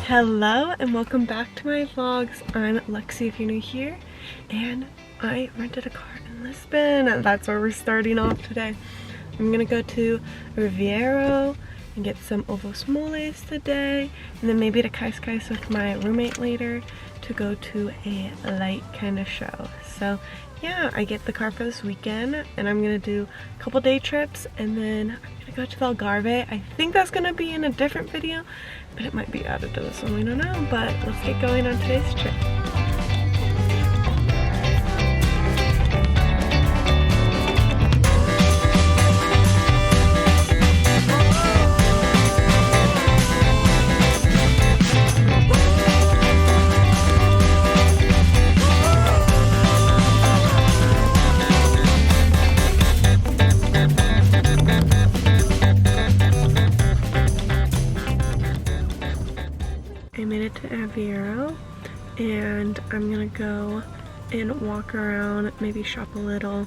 Hello and welcome back to my vlogs. I'm Lexi if you're new here, and I rented a car in Lisbon. That's where we're starting off today. I'm gonna go to Aveiro and get some ovos moles today, and then maybe to Cascais with my roommate later to go to a light kind of show. So yeah, I get the car for this weekend and I'm gonna do a couple day trips, and then I'm gonna go to the Algarve. I think that's gonna be in a different video, but it might be added to this one, we don't know. But let's get going on today's trip. I made it to Aveiro and I'm gonna go and walk around, maybe shop a little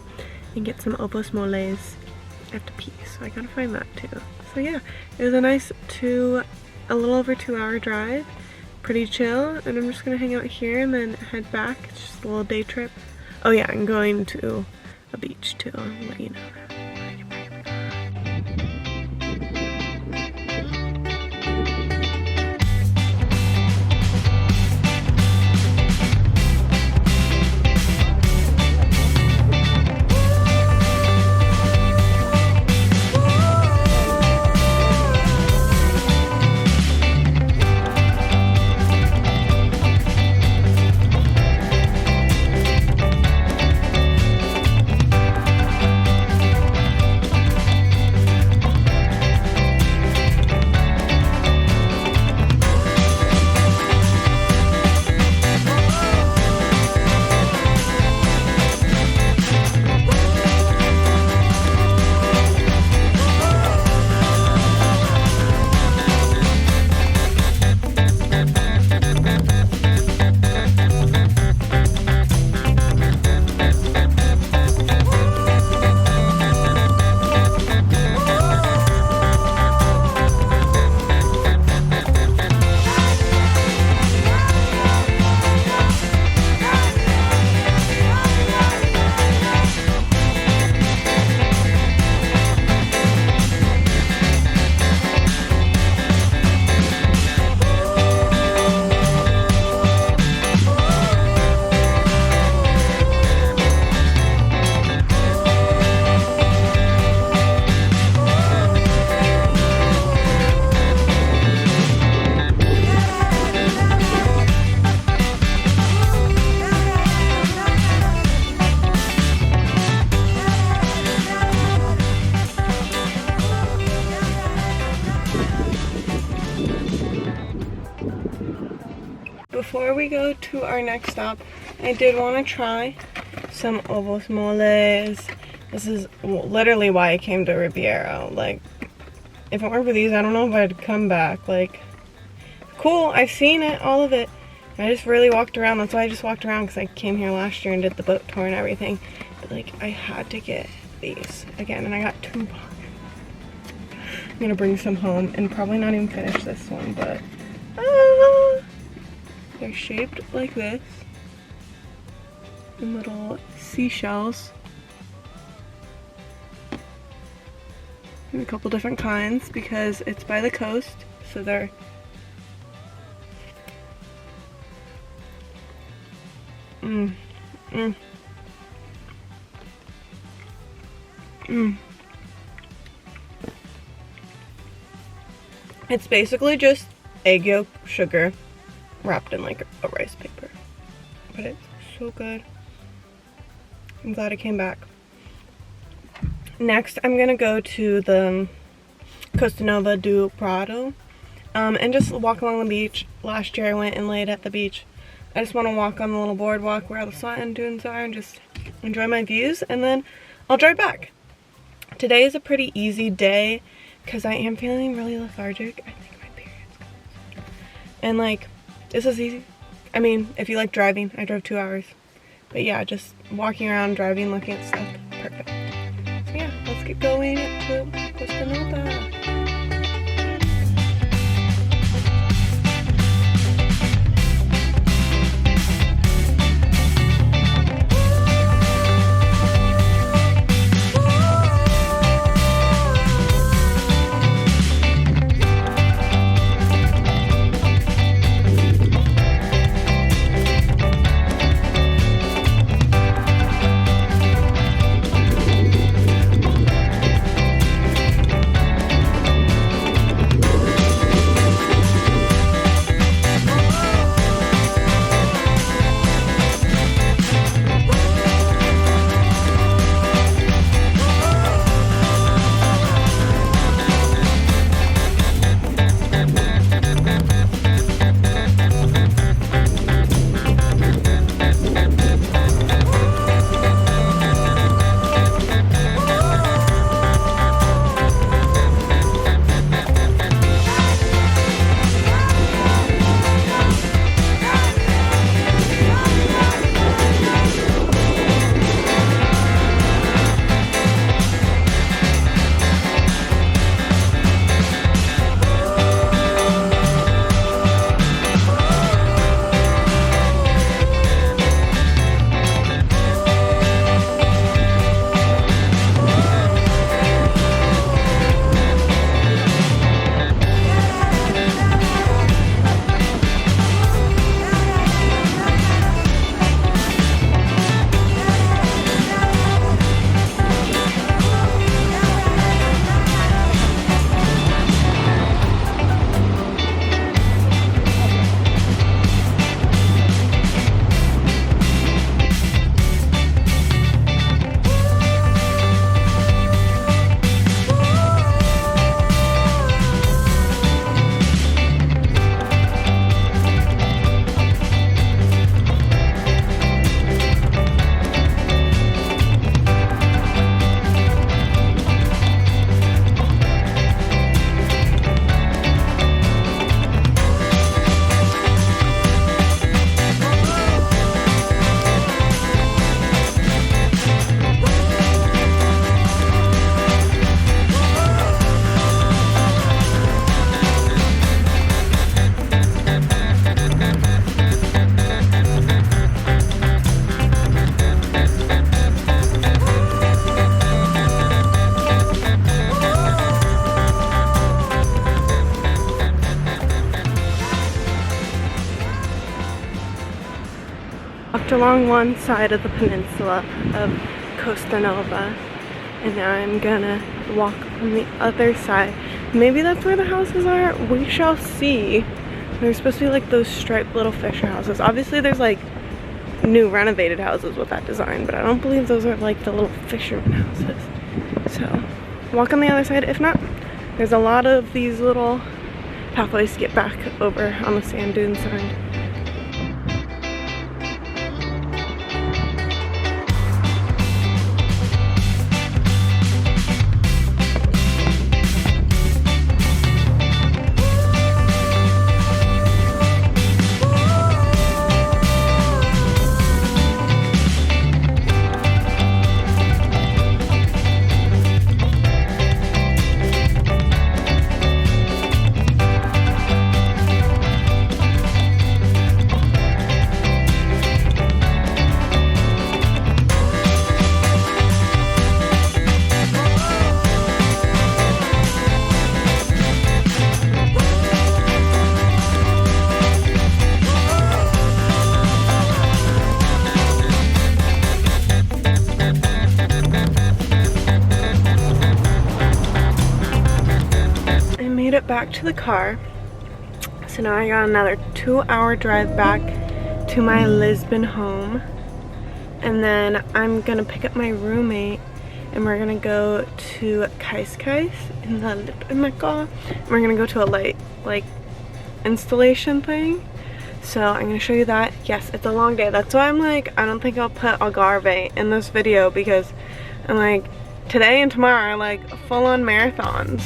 and get some ovos moles. I have to pee, so I gotta find that too. So yeah, it was a nice a little over 2-hour drive, pretty chill, and I'm just gonna hang out here and then head back. It's just a little day trip. Oh yeah, I'm going to a beach too, I'll let you know that. Before we go to our next stop, I did want to try some ovos moles. This is literally why I came to Ribeiro. Like, if it weren't for these, I don't know if I'd come back. Like, cool, I've seen it, all of it. I just really walked around. That's why I just walked around, because I came here last year and did the boat tour and everything. But like, I had to get these again, and I got 2 bucks. I'm gonna bring some home and probably not even finish this one, but they're shaped like this, and little seashells, and a couple different kinds because it's by the coast, so they're It's basically just egg yolk, sugar, wrapped in like a rice paper, but it's so good. I'm glad I came back. Next, I'm gonna go to the Costa Nova do Prado and just walk along the beach. Last year I went and laid at the beach. I just want to walk on the little boardwalk where all the sand dunes are and just enjoy my views, and then I'll drive back. Today is a pretty easy day because I am feeling really lethargic. I think my period's coming. And like, this is easy. I mean, if you like driving, I drove 2 hours. But yeah, just walking around, driving, looking at stuff, perfect. So yeah, let's get going to Costa Nova. walked along one side of the peninsula of Costa Nova, and now I'm gonna walk on the other side. Maybe that's where the houses are. We shall see. There's supposed to be like those striped little fisher houses. Obviously there's like new renovated houses with that design, but I don't believe those are like the little fisherman houses. So walk on the other side. If not, there's a lot of these little pathways to get back over on the sand dune side. Back to the car, so now I got another 2-hour drive back to my Lisbon home, and then I'm gonna pick up my roommate and we're gonna go to Kais in the Litmeka, and we're gonna go to a light like installation thing. So I'm gonna show you that. Yes, it's a long day. That's why I'm like, I don't think I'll put Algarve in this video, because I'm like, today and tomorrow are like full-on marathons.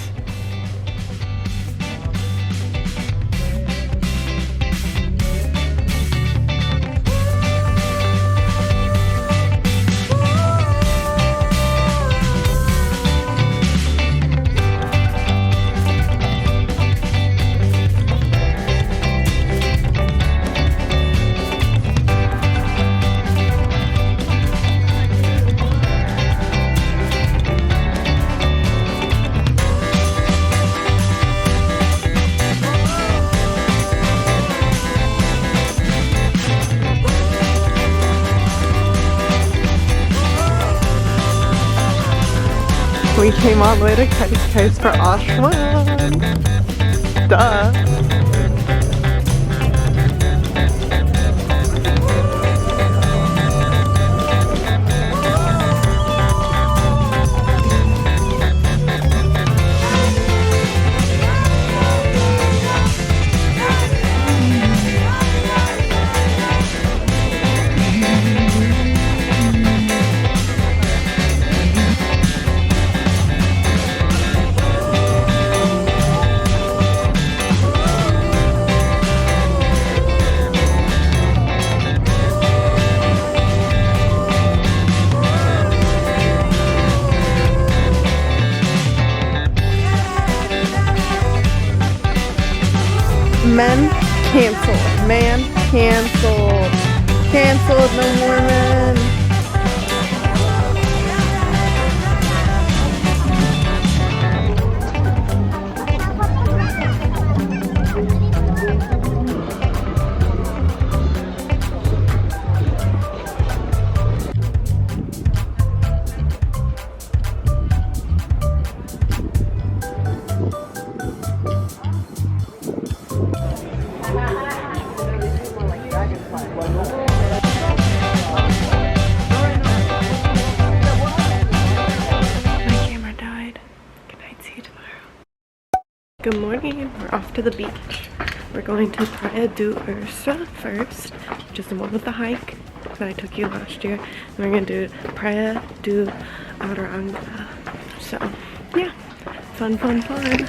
We came all the way to Kais for Ashwan. Duh. Men canceled. Man canceled. Canceled, no more men. Good morning, we're off to the beach. We're going to Praia do Ursa first, which is the one with the hike that I took you last year. And we're gonna do Praia do Aranga. So, yeah, fun, fun, fun.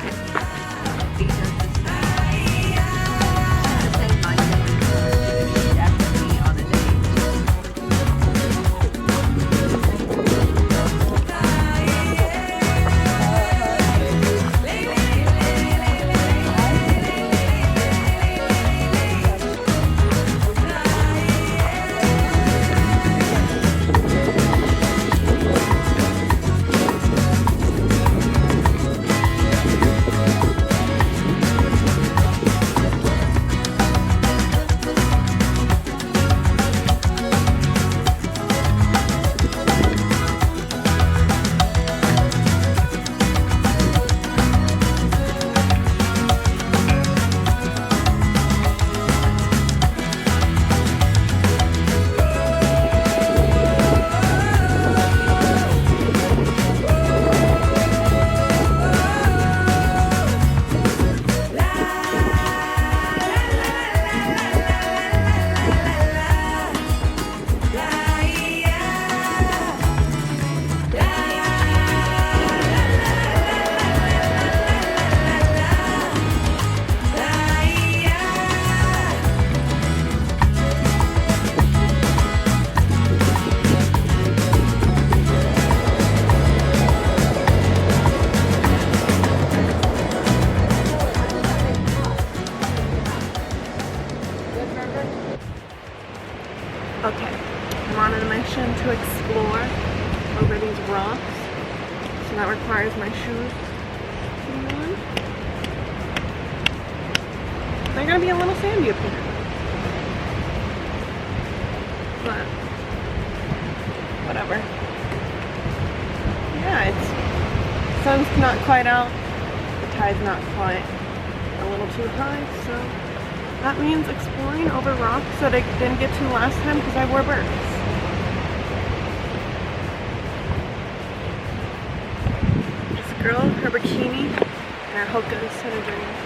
to explore over these rocks. So that requires my shoes. They're gonna be a little sandy up here. But whatever. Yeah, it's sun's not quite out. The tide's not quite a little too high, so that means exploring over rocks that I didn't get to last time because I wore birds. This girl, her bikini, and her hokas and her dreams.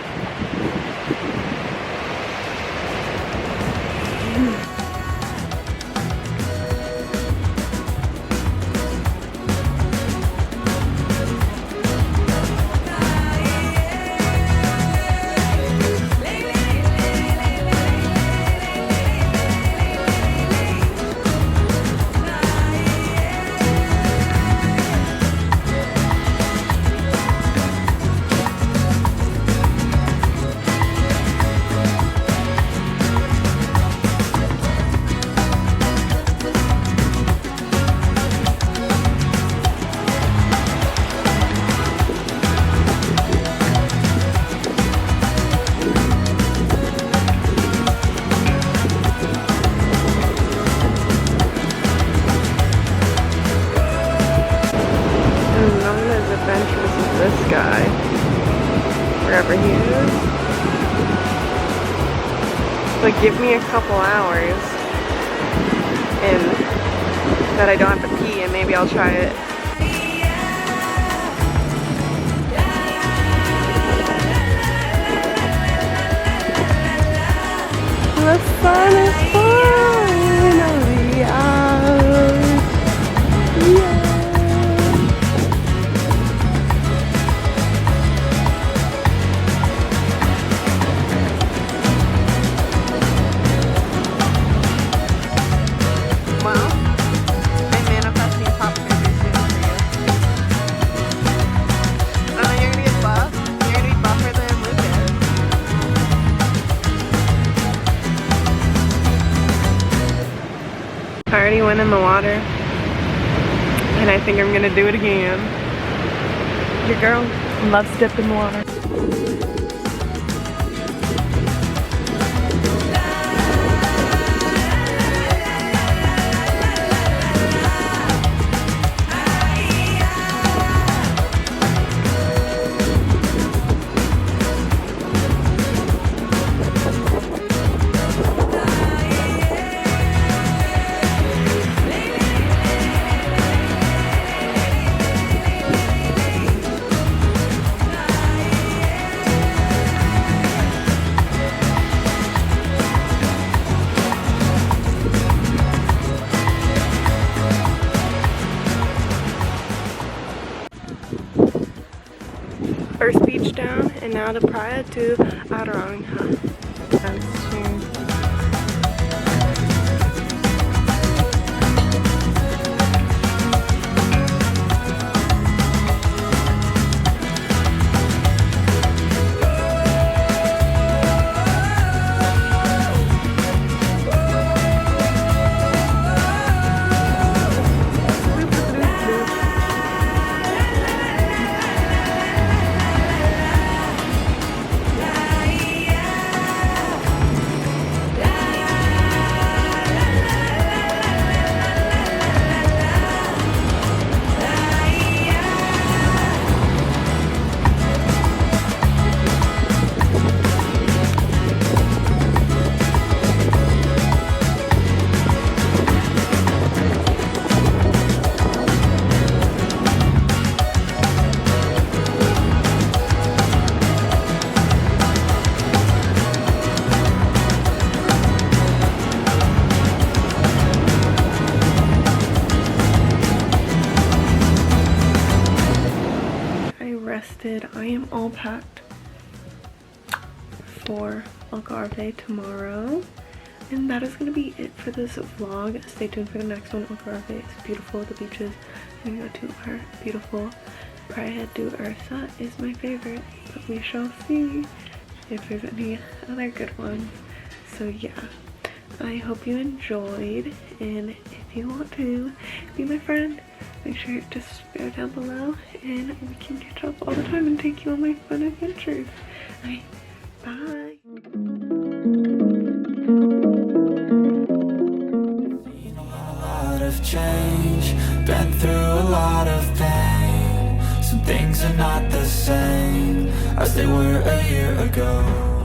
This guy, wherever he is. But give me a couple hours and that I don't have to pee and maybe I'll try it. The sun is finally out. Yeah. I already went in the water and I think I'm gonna do it again. Your girl loves dipping in the water. First beach down, and now the Praia to Aranha. That's true. I am all packed for Algarve tomorrow, and that is going to be it for this vlog. Stay tuned for the next one. Algarve is beautiful. The beaches I'm going to go to are beautiful. Praia do Ursa is my favorite, but we shall see if there's any other good ones. So yeah, I hope you enjoyed, and if you want to be my friend, make sure to go down below and we can catch up all the time and take you on my fun adventures. Okay, bye. Seen a lot of change, been through a lot of pain. Some things are not the same as they were a year ago.